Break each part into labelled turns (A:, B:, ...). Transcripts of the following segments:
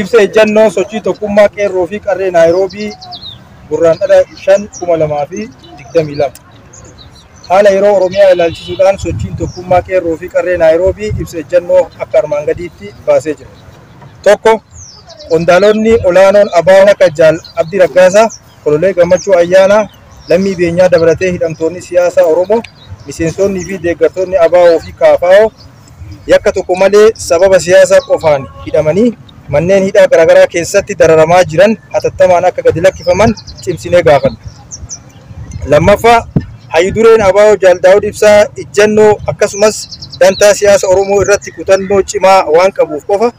A: ibsa ejjannoo sochii tokkummaa qeerroo fi qarree Naayiroobii gurraandhala 5,2022 haala yeroo Oromiyaa ilaalchisuudhaan sochiin tokkummaa qeerroo fi qarree Naayiroobii ibsa ejjannoo akka armaan gadiitti baasee jira. Tokko, qondaalonni olaanoon ABO akka Jaal Abdii Raggaasaa, Kololee Gammachuu Ayyaanaa, Lammii Beenyaa dabalatee hidhamtoonni siyaasaa Oromoo, miseensonni fi deeggartoonni ABO fi KFO yakka tokko malee sababa siyaasaa qofaan hidhamanii manneen hidhaa garaagaraa keessatti dararamaa jiran hatattamaan akka gadi lakkifaman cimsinee gaafanna. Lammaffaa, hayyudureen ABO Jaal Daawud Ibsaa ejjannoo akkasumas dantaa siyaasa Oromoo irratti kutannoo cimaa waan qabuuf qofa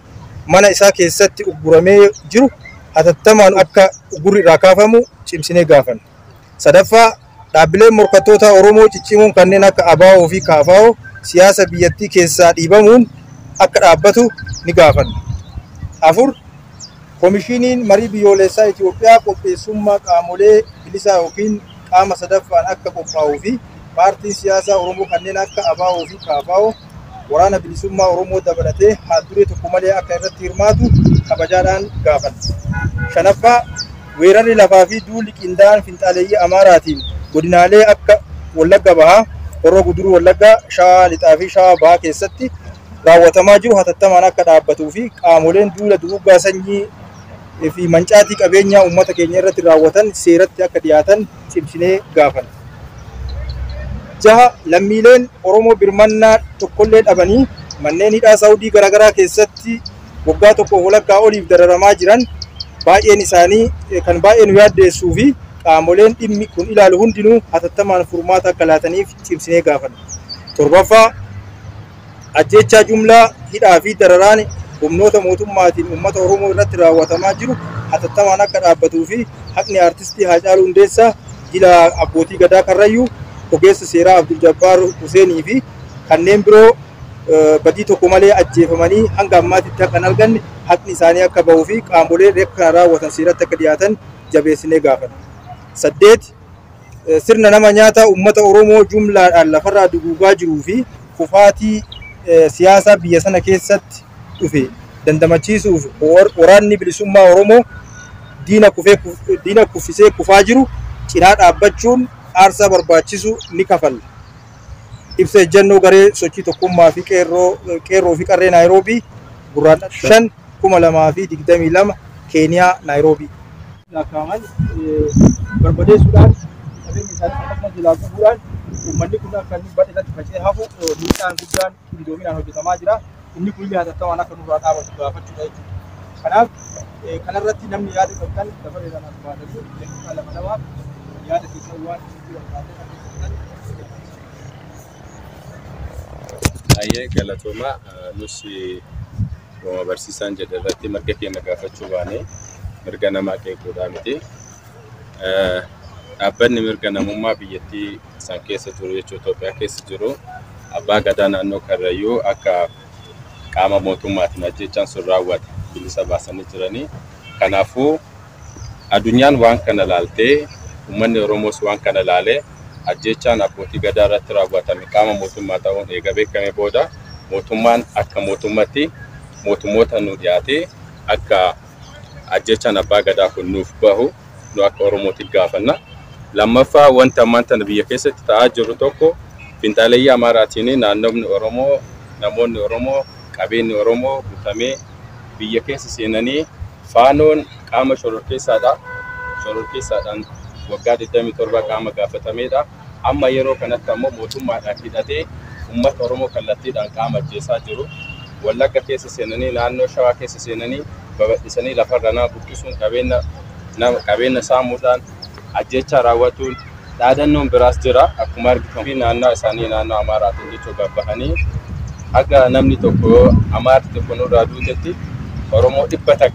A: mana isaa keessatti ugguramee jiru hatattamaan akka uggurri irraa kaafamu cimsinee gaafanna. Sadaffaa, dhaabbileen morkattoota Oromoo ciccimoon kanneen akka ABO fi KFO siyaasa biyyattii keessaa dhiibamuun akka dhaabbatu ni gaafanna. Afur, Koomishiniin Marii Biyyoolessaa Itoophiyaa qopheessummaa qaamolee bilisaa yookiin qaama sadaffaan akka qophaa'uu fi paartiin siyaasaa Oromoo kanneen akka ABO fi KFO waraana bilisummaa Oromoo dabalatee haalduree tokko malee akka irratti hirmaatu kabajaadhaan gaafanna. Shanaffaa, weerarri lafaa fi duulli qindaa'aan finxaaleeyyii Amaaraatiin godinaalee akka Wallagga Bahaa, Horroo Guduruu Wallaggaa, Shawaa Lixaa fi Shawaa Bahaa keessatti raawwatamaa jiru hatattamaan akka dhaabbatuu fi qaamoleen duula duguuggaa sanyii fi mancaatii qabeenyaa uummata keenya irratti raawwatan seeratti akka dhiyaatan cimsinee gaafanna. Jaha, lammiileen Oromoo birmannaa tokkollee dhabanii manneen hidhaa Saawudii garaagaraa keessatti waggaa tokko walakkaa oliif dararamaa jiran baay'een isaanii kan baay'ee nu yaaddeessuu fi qaamoleen dhimmi kun ilaalu hundinuu hatattamaan furmaata akka laataniif cimsinee gaafanna. Torbaffaa, ajjechaa jumlaa hidhaa fi dararaan humnoota mootummaatiin uummata Oromoo irratti raawwatamaa jiru hatattamaan akka dhaabbatuu fi haqni aartistii Haacaaluu Hundeessaa, jila abbootii gadaa Karrayyuu, ogeessa seeraa Abdul Jabbaar Huseenii fi kanneen biroo badii tokko malee ajjeefamanii hanga ammaatitti akka hin arganne haqni isaanii akka bahuu fi qaamoleen yakka raawwatan seeratti akka dhiyaatan jabeessinee gaafanna. 8, sirna nama nyaataa uummata Oromoo jumlaadhaan lafarraa duguugaa jiruu fi kufaatii siyaasaa biyya sana keessatti dhufe dandamachiisuuf waraanni bilisummaa Oromoo diina kuffisee kufaa jiru cinaa dhaabbachuun aarsaa barbaachisu ni kafalla. Ibsa ejjannoo garee sochii tokkummaa fi qeerroo fi qarree Naayiroobii gurraandhala 5,2022 Keeniyaa Naayiroobii. Lakkaa'aman barbadeessuudhaan qabeenya isaanii akkasumas jalaa qabuudhaan uummanni kun akka inni badheedhatti faca'ee hafu miidhaan guddaan qindoominaan hojjetamaa jira. Inni kun hatattamaan akka nurraa dhaabatu gaafachuudha jechuudha. Kanaaf kanarratti namni yaada qabdan dabareedhaan as baatanii daqiiqaa lama yaada keessan waan
B: Ayyee galatooma nuti Roma barsiisaan jedhe irratti mirga keenya gaafachuu baanee mirga namaa qeequudhaa miti. Dhaabbanni mirga namummaa biyyattii isaan keessa jiru jechuudha Itoophiyaa keessa jiru abbaa gadaa naannoo Karrayyuu akka qaama mootummaatiin ajjechaan sun raawwate bilisa baasanii jiranii. Kanaafuu addunyaan waan kana laaltee uummanni Oromoos waan kana laalee ajjechaan abbootii gadaa irratti raawwatame qaama mootummaa ta'uun eega beekame booda mootummaan akka mootummatti mootummoota nu dhiyaatee akka ajjechaan abbaa gadaa kun nuuf bahu nu akka Oromootti gaafanna. Lammaffaa wanta ammaan tana biyya keessatti ta'aa jiru tokko finxaaleeyyii Amaaraatiin namoonni Oromoo qabeenyi Oromoo guutamee biyya keessa seenanii faanoon qaama shororkeessaadhaan waggaa 27 qaama gaafatameedha. Amma yeroo kanatti ammoo mootummaadhaan hidhatee uummata Oromoo kallattiidhaan qaama ajjeesaa jiru. Wallagga keessa seenanii naannoo Shawaa keessa seenanii babal'isanii lafarra nama buqqisuun qabeenya saamuudhaan ajjechaa raawwatuun dhaadannoon biraas jira. Akkuma argitamu naannoo isaanii naannoo Amaaraatiin jechuu gabbahanii akka namni tokko Amaarti tokko nurraa duutetti Oromoo 100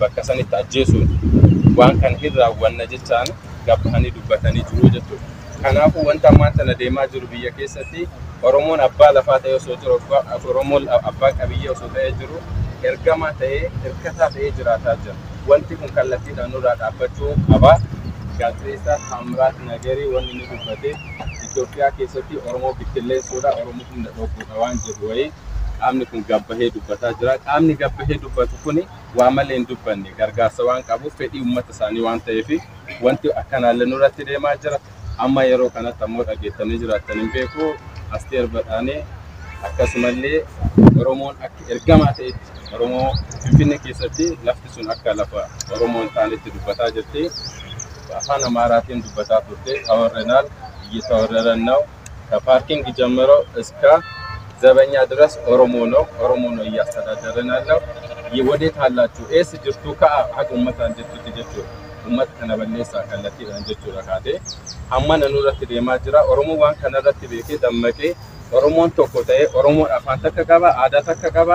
B: bakka sanitti ajjeesuun waan kan hin raawwanna jechaan gabbahanii dubbatanii jiru jechuudha. Kanaafuu wanta ammaan tana deemaa jiru biyya keessatti Oromoon abbaa lafaa ta'ee osoo jiru, Oromoon abbaa qabiyyee osoo ta'ee jiru, ergamaa ta'ee hirkataa ta'ee jiraataa jira. Wanti kun kallattiidhaan nurraa dhaabbachuu qaba. Gaazexeessaa Taamiraat Nagarii wanni inni dubbate Itoophiyaa keessatti Oromoo bitilleessuudha, Oromoo hunda dhokkuudha waan jedhu wayii qaamni kun gabbahee dubbataa jira. Qaamni gabbahee dubbatu kuni waa malee hin dubbanne gargaarsa waan qabuuf fedhii uummata isaanii waan ta'eef wanti akkanaallee nurratti deemaa jira. Amma yeroo kanatti ammoo dhageettanii jiraattan hin beeku. Asteer Badhaanee akkasumallee Oromoon akka ergamaa ta'etti Oromoo Finfinnee keessatti lafti sun akka lafa Oromoon taanetti dubbataa jirti. Afaan Amaaraatiin dubbataa turte ታወረናል እየተወረረን ከፓርኪንግ ጀምሮ እስከ ዘበኛ ድረስ ኦሮሞ ነው እያስተዳደረን ያለው ወዴት አላችሁ ኤስ ጅርቱ ከአቅ ኡመት አንጀቱ ጀቹ ኡመት ከነበለሳ ከለቲ አንጀቱ ረካቴ አማን ኑረት ደማ ጅራ ኦሮሞ ዋን ከነረት ቤኬ ደመቄ ኦሮሞን ተቆጣይ ኦሮሞ አፋን ተከቀባ አዳ ተከቀባ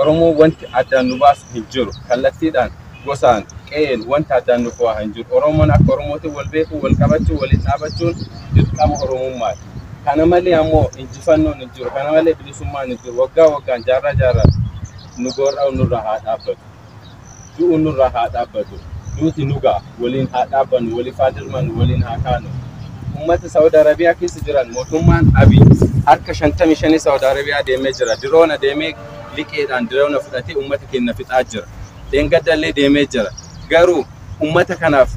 B: ኦሮሞ ወንት አዳኑባስ ሂጅሩ ከለቲ ዳን ጎሳን ቀን ወንት አዳኑፋ ሂጅሩ ኦሮሞን አቆሮሞት ወልቤኩ ወልቀበቹ ወሊጣበቹን ድቃም ኦሮሞ ማት kanamale ammo injifanno ንጅሩ kanamale bilisummaa ንጅሩ waggaan jaarra nugorra nurra haa dhaabbatu du'u nurra haa dhaabbatu duuti nugaa waliin haa dhaabbannu waliif haa dirmannu waliin haa kaanu ummata Saudi Arabiyaa keessa jiran mootummaan Abiy harka 55 Saudi Arabiyaa deemee jira diroona deemee liqeedhaan diroona fudhatee ummata keenya fixaa jira deengaddallee deemee jira garuu ummata kanaaf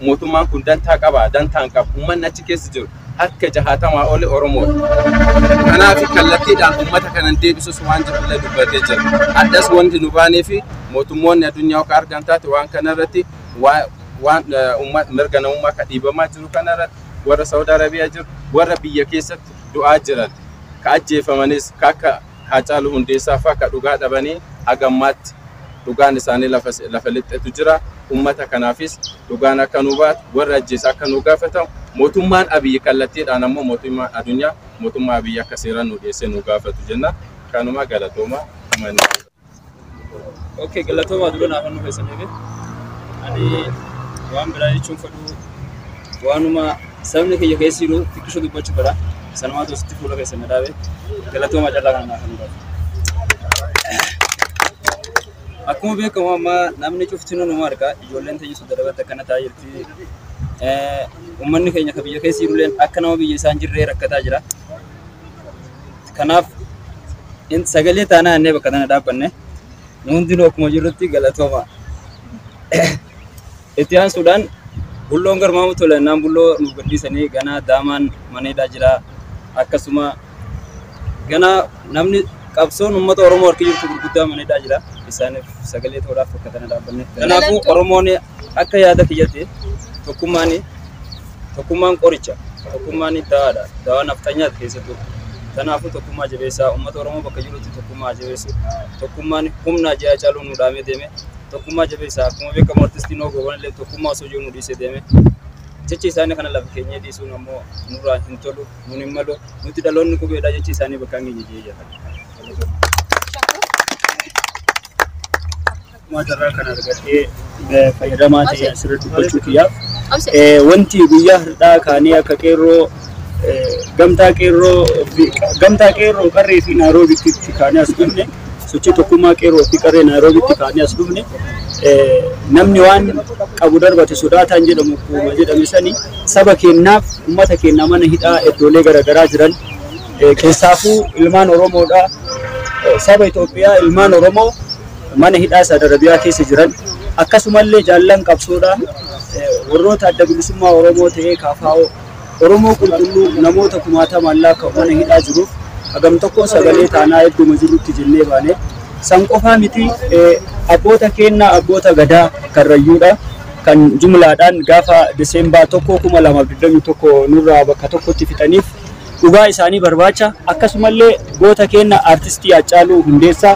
B: mootummaan kun dantaa qaba dantaan qabu ummanni achi keessa jiru akka jahatama ole Oromoo kanaaf kallattiidhaan ummata kanan deebisus waan jirullee dubbatee jira addas wanti nu baanee fi mootummoonni addunyaa ka argan taate waan kanarratti waan ummat mirga namummaa ka dhiibamaa jiru kanarratti warra Saudi Arabiyaa jiru warra biyya keessatti du'aa jiran ka ajjeefamanis ka akka Haacaaluu Hundeessaa fa'aa ka dhugaa dhabanii hagammaatti dhugaan isaanii lafa lixxetu jira ummata kanaafis dhugaan akka nu baatu warra ajjees akka nu gaafatamu mootummaan Abiy kallattiidhaan ammoo mootummaa addunyaa mootummaa Abiy akka seeraan nu dhiyeessee nu gaafatu jenna kanuma galatooma manni.
C: Okay galatooma duraan afaan nu keessaniif ani waan biraa jechuun fedhu waanuma sabni kiyya keessa jiru xiqqisho dubbachuu fedha sanumaa tositti fuula keessan dhaabe galatooma callaa kana naaf nu gaafatu. Akkuma beekamu amma namni cuftinu numa argaa ijoolleen tayyisu darbata kana taa'aa jirti. Uummanni keenya biyya keessa jiruleen akka nama biyya isaan jirree rakkataa jira. Kanaaf sagalee taanaa annee bakka tana dhaabbanne nu hundinuu akkuma jirrutti galatooma. Itti aansuudhaan bulloon garmaamu tole naan bulloo nu gadhiisanii ganaa daamaan maneedhaa jira akkasuma ganaa namni qabsoon uummata Oromoo harki jirtu gurguddaa maneedhaa jira. Isaaniif sagalee toodhaaf bakka tana dhaabbanne. Kanaafuu Oromoon akka yaada kiyyate tokkummaan qoricha tokkummaan dawaadha dawaa naftanyaati keessattuu kanaafuu tokkummaa jabeessaa uummata Oromoo bakka jirutti tokkummaa jabeessu tokkummaan humna ajaa Haacaaluu nu dhaamee deeme tokkummaa jabeessaa akkuma beekamu artistiin Ogoowwan illee tokkummaa osoo jiru nu dhiisee deeme jechi isaanii kana lafa keenyee dhiisuun ammoo nurraa hin tolu nun hin malu nuti dhaloonni qubeedha jechi isaanii bakka hin geenye jee
D: Matarraa kan argatee fayyadamaa ta'e asirratti dubbachuu kiyyaaf wanti guyyaa har'aa kaanii akka qeerroo gamtaa qeerroo qarree fi Naayiroobiitti kaanii as dhufne sochii tokkummaa qeerroo fi qarree Naayiroobiitti kaanii as dhufne namni waan qabu darbate sodaataan jedhamu akkuma jedhame sani saba keenyaaf uummata keenya mana hidhaa iddoolee garaagaraa jiran keessaafuu ilmaan Oromoodha saba Itoophiyaa ilmaan Oromoo mana hidhaa Saudi Arabiyaa keessa jiran akkasumallee jaallan qabsoodha warroota adda bilisummaa Oromoo ta'ee kaafaa'oo Oromoo qulqulluu namoota kumaatamaan lakkaa'aman mana hidhaa jiruuf hagam tokko sagalee taanaa hedduma jirutti jennee baane san qofaa miti abboota keenya abboota gadaa karrayyuudha kan jumlaadhaan gaafa Deseembar 2021 nurraa bakka tokkotti fixaniif dhugaa isaanii barbaacha akkasumallee goota keenya artistii Haacaaluu Hundeessaa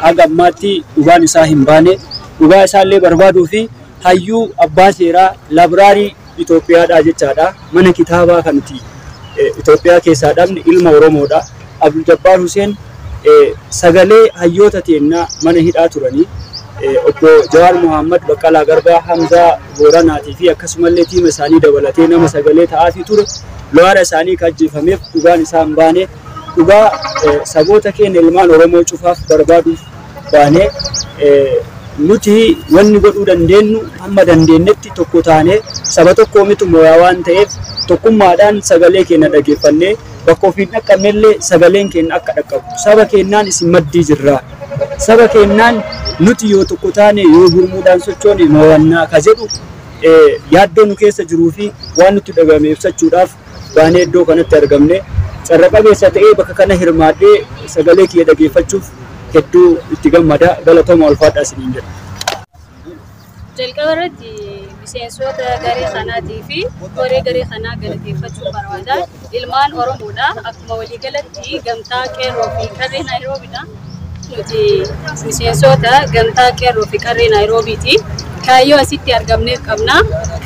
D: agammaatti dhugaan isaa hin baane dhugaa isaallee barbaaduu fi hayyuu abbaa seeraa laabraarii Itoophiyaadha jechaadha mana kitaabaa kanti Itoophiyaa keessaa dhabne ilma Oromoodha Abdul Jabbaar Hussein sagalee hayyoota teennaa mana hidhaa turanii obbo Jawaar Muhammad Baqqalaa Garbaa Hamzaa Booranaatii fi akkasumallee tiima isaanii dabalatee nama sagalee ta'aa ture lo'aara isaanii kajjeefameef dhugaan isaa hin baane dhugaa saboota keenya ilmaan Oromoo cufaaf barbaaduuf baane nuti wanni godhuu dandeenyu hamma dandeenyetti tokko taane saba tokko mitu mooyaa waan ta'eef tokkummaadhaan sagalee keenya dhageeffannee bakka ofiin dhaqqabnellee sagaleen keenya akka dhaqqabu saba keenyaan isin maddii jirra saba keenyaan nuti yoo tokko taane yoo gurmuudhaan sochoone mawannaa ka jedhu yaaddoo nu keessa jiruu fi waan nutti dhagahame ibsachuudhaaf baanee iddoo kanatti argamne carra qabeessa ta'ee bakka kana hirmaadhee sagalee kiyya dhageeffachuuf hedduu itti gammada galatooma ulfaadhaa isiniin jedha.
E: Jalqaba irratti miseensota garee kanaatii fi koree garee kanaa galateeffachuu barbaada. Ilmaan Oromoodha. Akkuma waliigalatti gamtaa qeerroo fi qarree Naayiroobiidha. Nuti miseensota gamtaa qeerroo fi qarree Naayiroobiiti. Kaayyoo asitti argamneef qabna.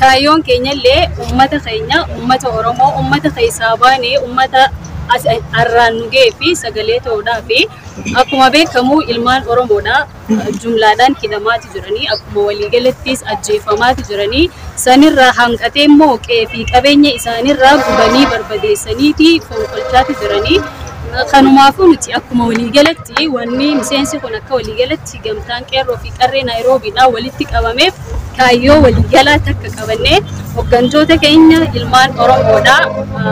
E: Kaayyoon keenyallee uummata keenya, uummata Oromoo, uummata keessaa baanee, uummata arraan nu ga'ee fi sagalee ta'uudhaa fi akkuma beekamu ilmaan Oromoodha jumlaadhaan hidhamaati jiranii akkuma waliigalattis ajjeefamaati jiranii sanirraa hanqatee immoo qe'ee fi qabeenya isaanirraa gubanii barbadeessaniiti fonqolchaati jiranii. Kanumaafuu nuti akkuma waliigalatti wanni miseensi kun akka waliigalatti gamtaan qeerroo fi qarree Naayiroobiidha walitti qabameef kaayyoo waliigalaa takka qabannee hooggantoota keenya ilmaan Oromoodha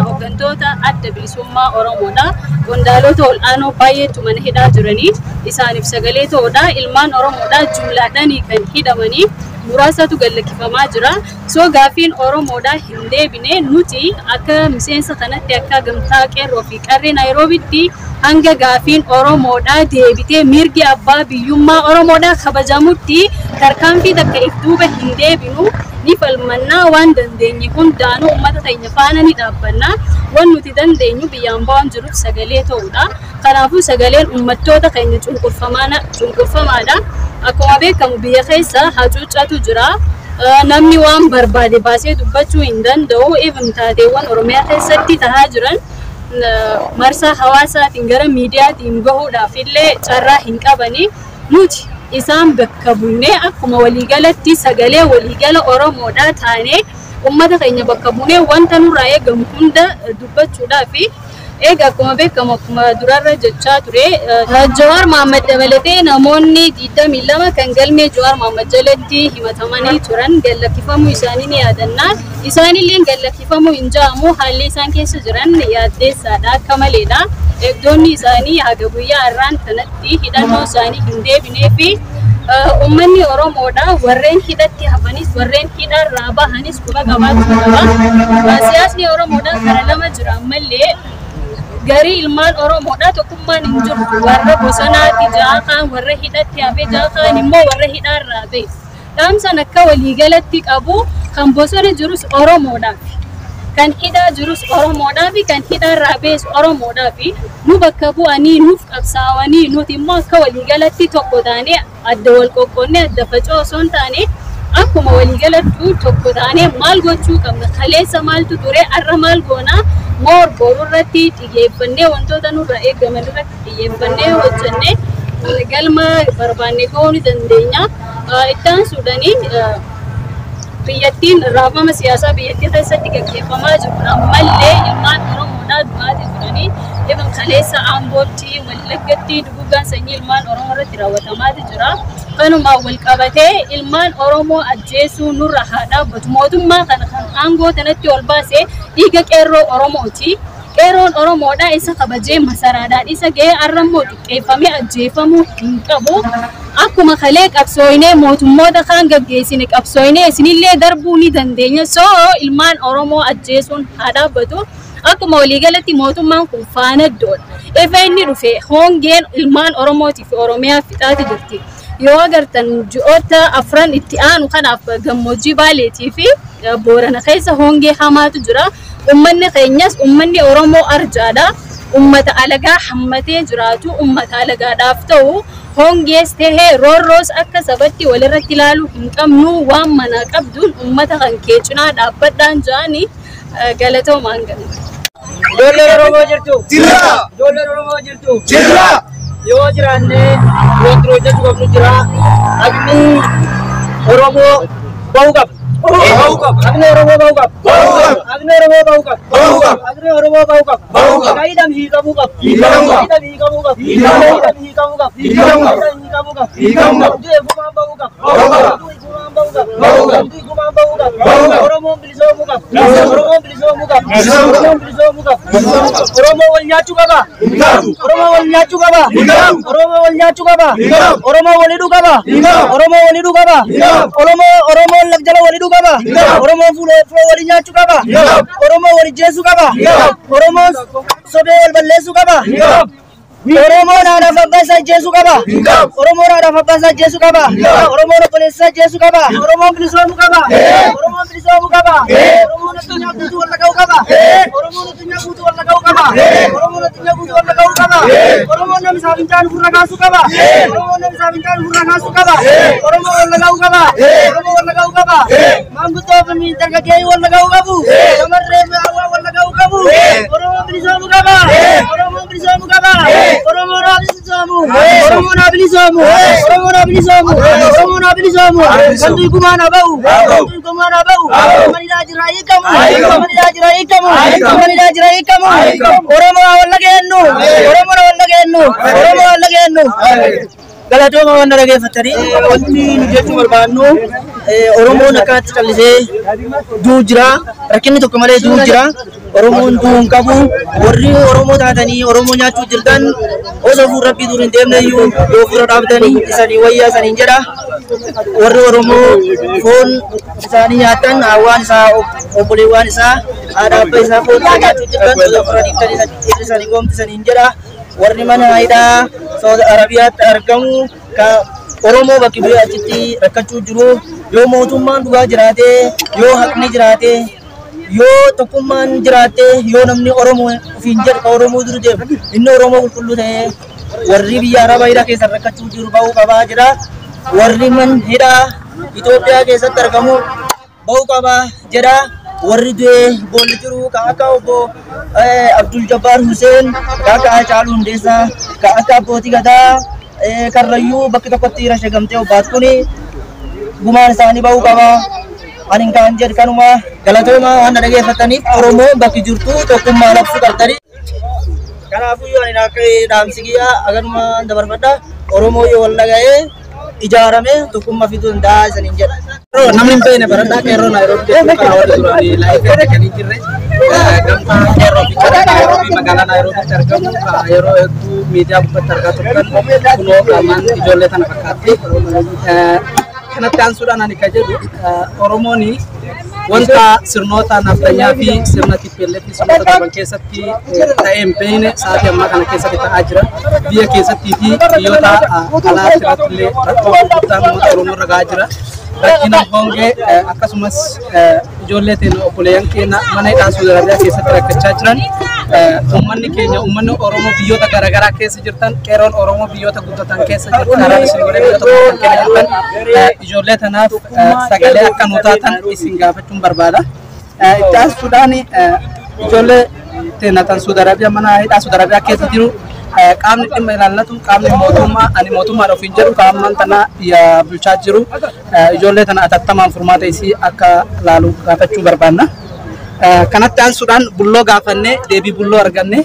E: hooggantoota adda bilisummaa Oromoodha qondaalota ol'aanoo baay'eetu mana hidhaa jiranii isaaniif sagalee ta'uudha ilmaan Oromoodha jumlaadhaan kan hidhamanii muraasatu gallakkifamaa jira soo gaafiin Oromoodha hin deebine nuti akka miseensa kanatti akka gamtaa qeerroo fi qarree Naayiroobiitti hanga gaafiin Oromoodha deebitee mirgi abbaa biyyummaa Oromoodha kabajamutti tarkaanfii takka if duuba hin deebinu ni falmannaa waan dandeenye hundaanuu uummata keenya faana ni dhaabbannaa waan nuti dandeenyu biyyaan ba'aan jiruuf sagalee ta'uudha. Kanaafuu sagaleen uummattoota keenya cunqurfamaadha. Akkuma beekamu biyya keessa hacuuccatu jira. Namni waan barbaade baasee dubbachuu hin danda'u. Even taateewwan Oromiyaa keessatti tahaa jiran marsaa hawaasaatiin gara miidiyaatiin bahuudhaaf illee carraa hin qabani. Nuti isaan bakka buunee akkuma waliigalatti sagalee waliigala Oromoodhaa taanee uummata keenya bakka buunee wanta nurraa eegamu hunda dubbachuudhaaf eega akkuma beekamu akkuma durarra jechaa ture Jawaar Mohaammed dabalatee namoonni 22 kan galmee Jawaar Mohaammed jalatti himatamanii turan gallakkifamuu isaanii ni yaadanna. Isaanillee gallakkifamuu hin jaamu haalli isaan keessa jiran yaaddeessaadha akka maleedha. Eegdonni isaanii haga guyyaa har'aan kanatti hidhannoo isaanii hin deebinee fi ummanni Oromoodha warreen hidhatti hafanis warreen hidharraa bahanis quba qabaachuu qaba. Siyaasni Oromoodha gara lama jira ammallee gari ilmaan Oromoodha tokkummaan hin jiru warra bosonaatti jaakaan warra hidhatti hafe jaakaan immoo warra hidharraa bahe. Dhaamsan akka waliigalatti qabu kan bosona jirus Oromoodhaaf. Kan hidhaa jirus Oromoodhaa fi kan hidharraa bahes Oromoodhaa fi nu bakka bu'anii nuuf qabsaawanii nuti immoo akka waliigalatti tokko taanee adda wal qoqqoonnee adda facoo osoo hin taane akkuma waliigalattuu tokko taanee maal gochuu qabna kaleessa maaltu ture har'a maal goona moor boruu irratti xiyyeeffannee wantoota nurraa eegaman irratti xiyyeeffannee hojjennee galma barbaanne ga'uu ni dandeenya. Ittaan suudanii biyyattiin raafama siyaasaa biyyattii keessatti gaggeeffamaa jiru ammallee ilmaan Oromoodhaa du'aatii turanii even kaleessa Ambootti Wallaggaatti duguuggaan sanyii ilmaan Oromoo irratti raawwatamaati jira. Kanumaan wal qabatee ilmaan Oromoo ajjeesuu nurra haa dhaabbatu. Mootummaa kana kan aangoo kanatti ol baasee dhiiga qeerroo Oromooti. Qeerroon Oromoodhaa isa kabajee masaraadhaan isa ga'ee arrammoo xiqqeeffamee ajjeefamuu hin qabu. Akkuma kalee qabsooynee mootummoota kaan gaggeessine qabsooynee isinillee darbuu ni dandeenya. Soo ilmaan Oromoo ajjeesuun haa dhaabbatu. Akkuma waliigalatti mootummaan kun faanaddoodha. Efa inni dhufe hongeen ilmaan Oromootii fi Oromiyaa fixaati jirti. Yoo agartan ji'oota afran itti aanu kanaaf gammoojjii Baaleetii fi Boorana keessa hongee hamaatu jira. Uummanni keenyas uummanni Oromoo arjaadha. Uummata alagaa hammatee jiraatu uummata alagaadhaaf ta'u hongees tahee roorroos akka sabatti walirratti ilaaluu hin qabnu waan manaa qabduun uummata kan kee cinaa dhaabbadhaan ja'anii galatoomaan galu.
C: Ijoolleen Oromoo jirtu.
A: Jira.
C: Ijoolleen Oromoo jirtu.
A: Jira.
C: Yoo jiraannee wanti hojjechuu qabnu jira. Agni Oromoo bahuu qaba. Agni Oromoo bahuu qaba. Agni Oromoo bahuu qaba. Agni Oromoo bahuu qaba. Kaidam hiikamuu qaba. Kaidam hiikamuu qaba. Kaidam hiikamuu qaba. Kaidam hiikamuu qaba. Du'e gumaan bahuu qaba. Du'e gumaan bahuu qaba. Du'e gumaan bahuu qaba. Oromoon bilisoomuu qaba. Oromoon bilisoomuu qaba. Oromoon bilisoomuu qaba. Oromoon
F: nyaachuu qaba. Oromoo wal nyaachuu qaba. Oromoo wal hidhuu qaba. Oromoo wal hidhuu qaba. Oromoo laf jala wal hidhuu qaba. Oromoo fuula wal nyaachuu qaba. Oromoo wal ijjeessuu qaba. Oromoo sobee wal balleessuu qaba. Oromoo naadhaaf abbaa isaa ijjeessuu qaba. Oromoo naadhaaf abbaa isaa ijjeessuu qaba. Oromoo obboleessa isaa ijjeessuu qaba. Oromoo bilisoomuu qaba. Oromoo bilisoomuu qaba. Oromoo addunyaa guutuu wal dhaga'uu qaba. Oromoo addunyaa guutuu wal dhaga'uu qaba. Oromoo addunyaa guutuu wal dhaga'uu qaba. Oromoo namni isaa fincaan ofirra kaasuu qaba. Oromoo namni isaa fincaan ofirra kaasuu qaba. Oromoo wal dhaga'uu qaba. Oromoo wal dhaga'uu qaba. Maanguddoo fi dargaggeeyyii wal dhaga'uu qabu. Shamarree wal dhaga'uu qabu. Oromoo bilisoomuu qaba. Oromoo bilisoomuu qaba. Oromoo naabilisoomu. Oromoo naabilisoomu. Oromoo naabilisoomu. Oromoo naabilisoomu. Kan gumaan aba'u. Kan gumaan aba'u. Manilaa jira hiikamu. Manilaa jira hiikamu. Manilaa jira hiikamu. Oromoo wal dhageenyu. Oromoo wal dhageenyu. Oromoo wal dhageenyu. Galatooma waan dhaggeeffatanii wanti nuti jechuu barbaannu Oromoon akkanatti callisee du'u jira. Rakkinni tokko malee du'u jira. Oromoon du'u hin qabu. Warri Oromoo taatanii Oromoo nyaachuu jirtan osoo fuula rabbii dur hin deemne iyyuu yoo fuula dhaabbatanii isanii wayyaa isaniin jedha. Warri Oromoo foon isaanii nyaatan hawwaan isaa obboleewwan isaa haadha abbaa isaa foon nyaachuu jirtan osoo fuula dhiiftanii isanii goomti isaniin jedha. Warri mana hidhaa Saudi Arabiyaatti argamu ka Oromoo bakki bu'ee achitti rakkachuu jiru yoo mootummaan dhugaa jiraate yoo haqni jiraate yoo tokkummaan jiraate yoo namni Oromoo ofiin jedhu ka Oromoo dur deemu inni Oromoo qulqulluu ta'ee warri biyya Arabaa hidhaa keessa rakkachuu jiru ba'uu qabaa jira. Warri man hidhaa Itoophiyaa keessatti argamu ba'uu qabaa jedha. Warri du'ee boolli jiru ka akka obbo Abdul Jabbar Hussein ka akka Haacaaluu Hundeessaa ka akka Abbootii Gadaa Karrayyuu bakki tokkotti rashagamtee obbaat kuni gumaan isaanii ba'uu qaba. Ani kan jedhu kanuma galatooma waan dhaggeeffataniif Oromoo bakki jirtu tokkummaa labsuu qabdanii. Kanaafuu yoo ani akka dhaamsi kiyyaa agaruma dabarfadha. Oromoo yoo wal dhaga'ee ijaarame tokkummaa fiduu danda'a isaniin jedha. Namni hin beekne baradhaa qeerroo Naayiroobii kan warri turanii laayifii kan hin jirre gamtaa qeerroo fi cara Naayiroobii magaalaa Naayiroobiitti argamu yeroo hedduu miidiyaa gubbaatti argaa turtan kunoo qaamaan ijoollee tana fakkaatti. Kanatti aansuudhaan ani kan jedhu Oromoon wanta sirnoota naftanyaa fi sirna TPLF fi sirnoota darban keessatti ta'ee hin beekne sa'aatii ammaa kana keessatti ta'aa jira. Biyya keessattii fi biyyoota alaa irratti illee rakkoo gurguddaan uummata Oromoo irra gahaa jira. Rakkina hongee akkasumas ijoollee teenya obboleeyyan keenya mana hidhaa Saudi Arabiyaa keessatti rakkachaa jiran uummanni keenya uummanni Oromoo biyyoota garaagaraa keessa jirtan qeerroon Oromoo biyyoota guddatan keessa jirtan araan isin godhee biyyoota guddatan keessa jirtan ijoollee tanaaf sagalee akka nu taatan isin gaafachuun barbaada. Itti aansuudhaan ijoollee teenya tan Saudi Arabiyaa mana hidhaa Saudi Arabiyaa keessa jiru qaamni dhimma ilaallatu qaamni mootummaa ani mootummaadha ofiin jedhu qaamman tana bulchaa jiru ijoollee tana atattamaan furmaata isii akka laalu gaafachuu barbaanna. Kanatti aansuudhaan bulloo gaafannee deebii bulloo arganne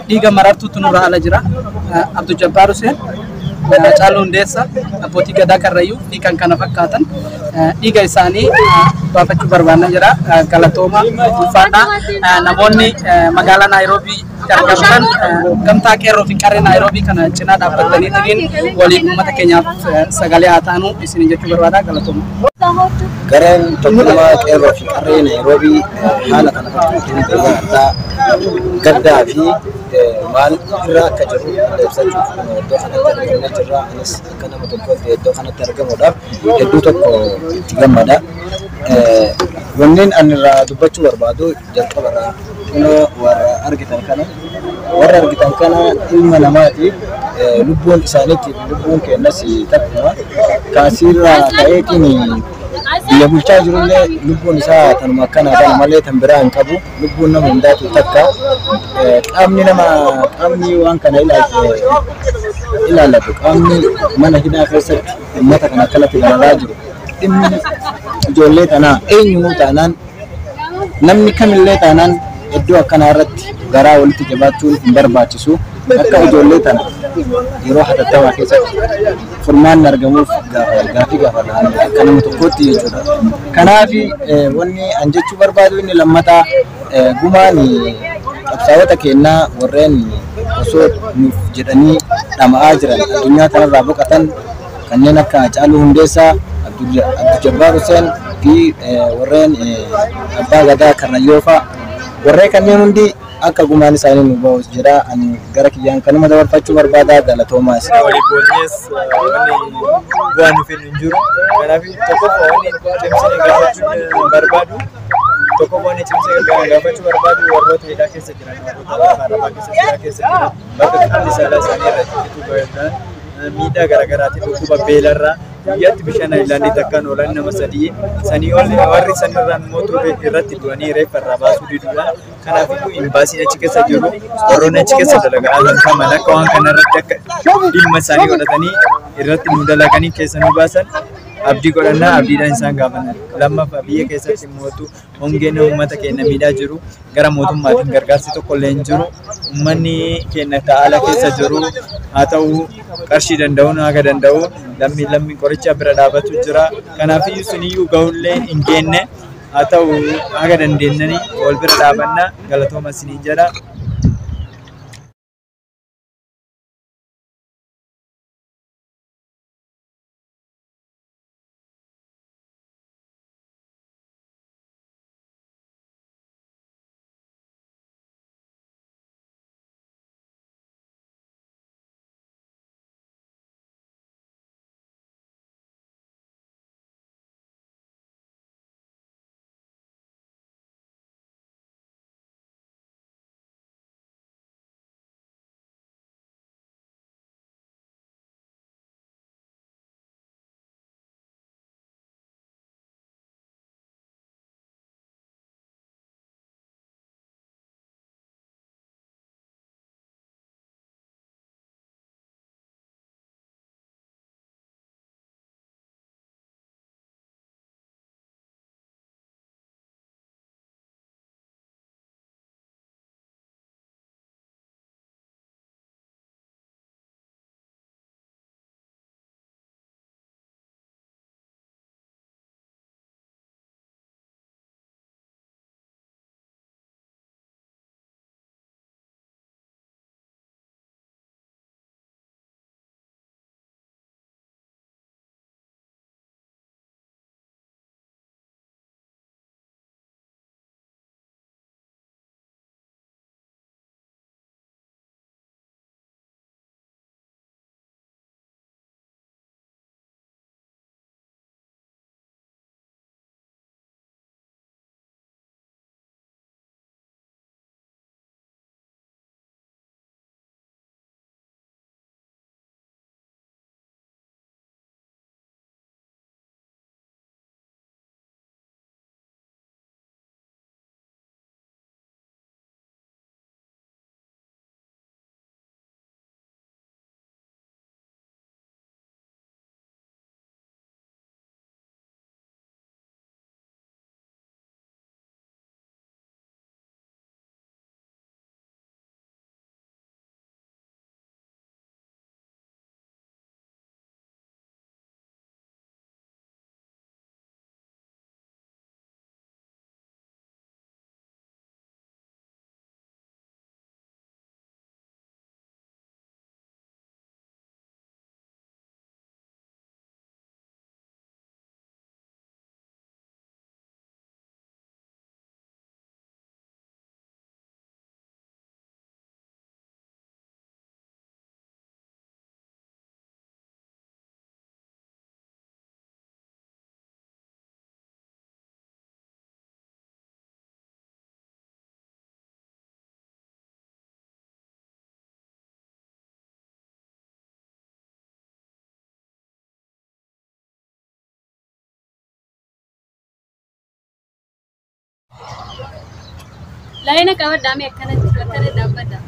F: dhiiga marartuutu nurra ala jira. Abdul Jabbar Hussein Haacaaluu Hundeessaa Abbootii Gadaa Karrayyuu fi kan kana fakkaatan dhiiga isaanii gaafachuu barbaanna jira. Galatooma ulfaadhaa namoonni magaalaa Naayiroobii argamtan gamtaa qeerroo fi qarree Naayiroobii kana cinaa dhaabbatanii waliin uummata keenyaaf sagalee haa taanu isin jechuu barbaada. Galatooma.
G: Gareen tokkummaa qeerroo fi qarree Naayiroobii haala kana fakkaatu gaddaa fi maal irraa akka jiru ibsachuuf iddoo kanatti argamee jirra. Anis akka nama tokkootti iddoo kanatti argamuudhaaf hedduu tokko itti gammada. Wanneen ani irraa dubbachuu barbaadu jalqabarraa kunoo warra argitan kana ilma namaatiif lubbuun isaaniitiif lubbuun keenyas takkuma kaasiirraa ta'eetiin biyya bulchaa jirullee lubbuun isaa tanuma akkanaadhaan malee tan biraa hin qabu. Lubbuun nama hundaatu takka qaamni waan kana ilaallatu qaamni mana hidhaa keessatti uummata kana akkanatti ilaalaa jiru dhimmi ijoollee tanaa eenyumuu taanaan namni kamillee taanaan iddoo akkanaa irratti garaa walitti jabaachuun hin barbaachisu. Akka ijoollee tana yeroo hatattamaa keessatti furmaanni argamuuf gaafii gaafatan akka nama tokkootti jechuudha. Kanaaf wanni an jechuu barbaadu inni lammataa gumaan qabsaa'ota keenyaa warreen qabsoo nuuf jedhanii dhama'aa jiran addunyaa kanarraa boqotan kanneen akka Haacaaluu Hundeessaa, Abdul Jabbaar Hussein fi warreen Abbaa Gadaa Karrayyoo fa'a warreen kanneen hundi akka gumaan isaanii nu ba'u jedha. Ani gara kiyyaan kanuma dabarfachuu barbaada. Galatoomaa isa
H: waliin bu'aan nuuf hin jiru. Kanaaf tokko waan cimsanii gaafachuu barbaadu warroota hidhaa keessa jiran warroota arabaa keessa jiran bakka qaamni saalaa isaanii irratti fituu baay'inaan miidhaa garaagaraatiin dhukkuba beelarraa biyyatti bishaan ilaanii takkaan oolan nama sadii sanii warri sanirraan mootuu irratti du'anii reeffarraa baasuu diduudhaan kanaafiyyuu imbaasiin achi keessa jiru warroonni achi keessa dalagaa kan akka waan kanarratti akka dhimma isaanii godhatanii irratti nu dalaganii keessa nu baasan abdii godhannaa abdiidhaan isaan gaafatan. Lammaffaa biyya keessatti mootuu hongeen uummata keenya miidhaa jiru gara mootummaatiin gargaarsi tokko illee hin jiru. Uummanni keenya haala keessa jiru haa ta'u qarshii danda'uun haga danda'u lammi qoricha bira dhaabatu jira. Kanaafiyyuu suniyyuu gahullee hin geenne haa ta'u haga dandeenyanii wal bira dhaabannaa galatooma isinii jedha.
E: Lain kawan dami akan dapat dah.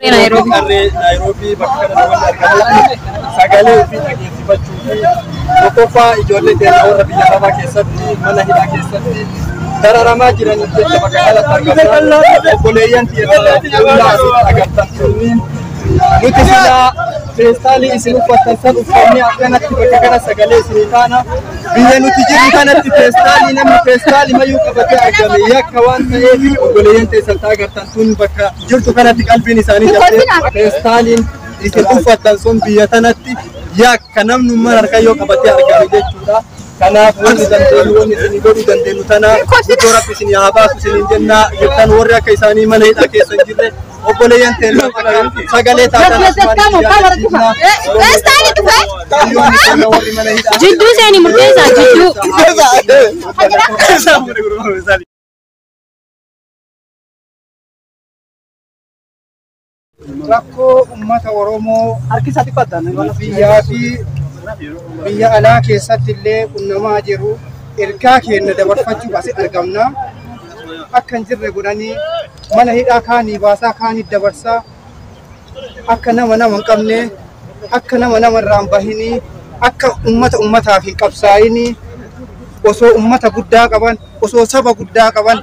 A: Nairobi bakka sagalee fi dhageessifachuu tokkoffaa ijoollee teenya warra biyya lafaa keessatti mana hidhaa keessatti dararamaa jiran jecha bakka kanatti argaman obboleeyyan xiyyeeffannaa agartan kunniin nuti silaa feestaalii isin uffattan san uffannee akkanatti bakka kana sagalee isinii taana biyya nuti jirru kanatti feestaalii namni feestaalii mayyuu qabatee argame yakka waan ta'eef obboleeyyan teessan agartan tun bakka jirtu kanatti qalbiin isaanii jabaatee feestaaliin isin uffattan sun biyya tanatti yakka namni umman harkayyoo qabatee argame jechuudha. Kanaaf wanti dandeenyu wanni isin godhuu dandeenyu tana iddoo rabbi isin haa baasu isiniin jennaa jettan warri akka isaanii mana hidhaa keessa hin jirre obboleeyyan teenya sagalee taatan
E: jidduu seeni murteessaa jidduu
A: rakkoo ummata Oromoo harkisatti faddan biyyaa fi biyya alaa keessatti illee qunnamaa jiru ergaa keenya dabarfachuuf as argamna. Akka hin jirre godhanii mana hidhaa kaanii baasaa kaanii dabarsaa akka nama hin qabne akka nama irraan bahinii akka ummataaf hin qabsaa'inii osoo ummata guddaa qaban osoo saba guddaa qaban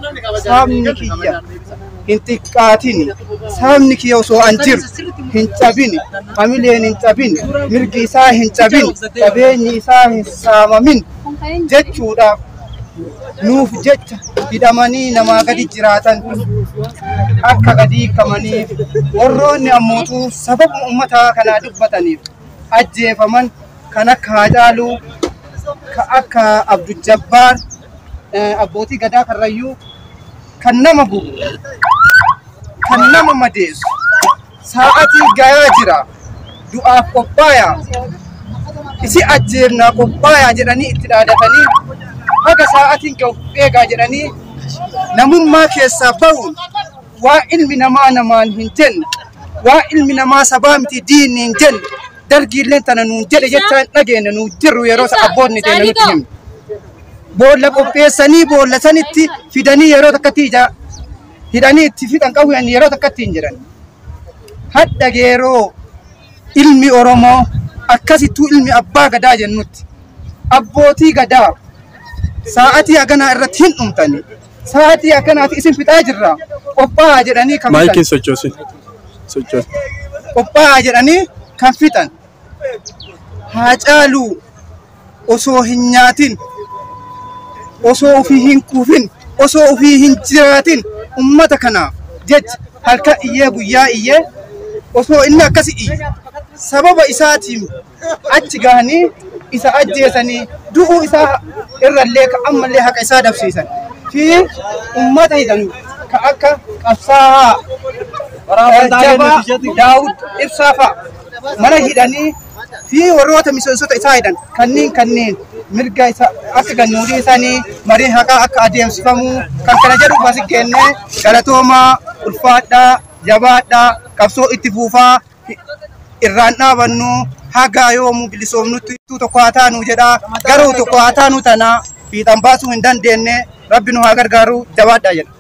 A: saabni kiyya hin xiqqaatin saabni kiyya osoo an jiru hin cabin hamileen hin cabin mirgi isaa hin cabin qabeenyi isaa hin saamamin jechuudhaaf nuuf jecha hidhamanii namaa gadi jiraatan akka gadi kamaniif warroonni ammootu sababa ummataa kanaa dubbataniif ajjeefaman kan akka Haacaaluu ka akka Abdul Jabbaar abbootii gadaa Karrayyuu kan nama gubu kan nama madeessu sa'aatii gayaa jira du'aaf qophaayaa isi ajjeefnaa qophaayaa jedhanii itti dhaadatanii haga sa'aatiin ga'u eegaa jedhanii namummaa keessaa ba'uun waa ilmi namaa namaan hin jenne waa ilmi namaa sabaa miti diinni hin jenne dargiilleen tana nuun jedhe jechaan dhageenne nuun jirru yeroo abboonni teenya nuti himne boolla qopheessanii boolla sanitti fidanii yeroo takkatti hidhanii itti fixan qawween yeroo takkatti hin jiran hadda geeroo ilmi Oromoo akkasittuu ilmi abbaa gadaa jennutti abbootii gadaa sa'aatii haganaa irratti hin dhumtani sa'aatii akkanaati isin fixaa jirra qophaa'aa jedhanii kan
I: Maikin sochoosi
A: qophaa'aa jedhanii kan fixan Haacaaluu osoo hin nyaatin osoo ofii hin kuufin osoo ofii hin jiraatin ummata kanaaf jecha halkan iyyee guyyaa iyyee osoo inni akkasi iyye sababa isaatiin achi gahanii isa ajjeesanii du'uu isaa irrallee ka ammallee haqa isaa dabsiisan fi ummata hidhanu ka akka qabsaa Daawud Ibsaa fa'a mana hidhanii fi warroota miseensota isaa hidhan kanneen mirga isa akka gannuudii isaanii marii haqaa akka adeemsifamu kan kana jedhu basi kenne galatoomaa ulfaadhaa jabaadhaa qabsoo itti fuufaa irraan dhaabannu haga yoomu bilisoomnutti tokko haa taanu jedha garuu tokko haa taanu tana fiixan baasuu hin dandeenye rabbi nu haa gargaaru jabaadhaa jedha.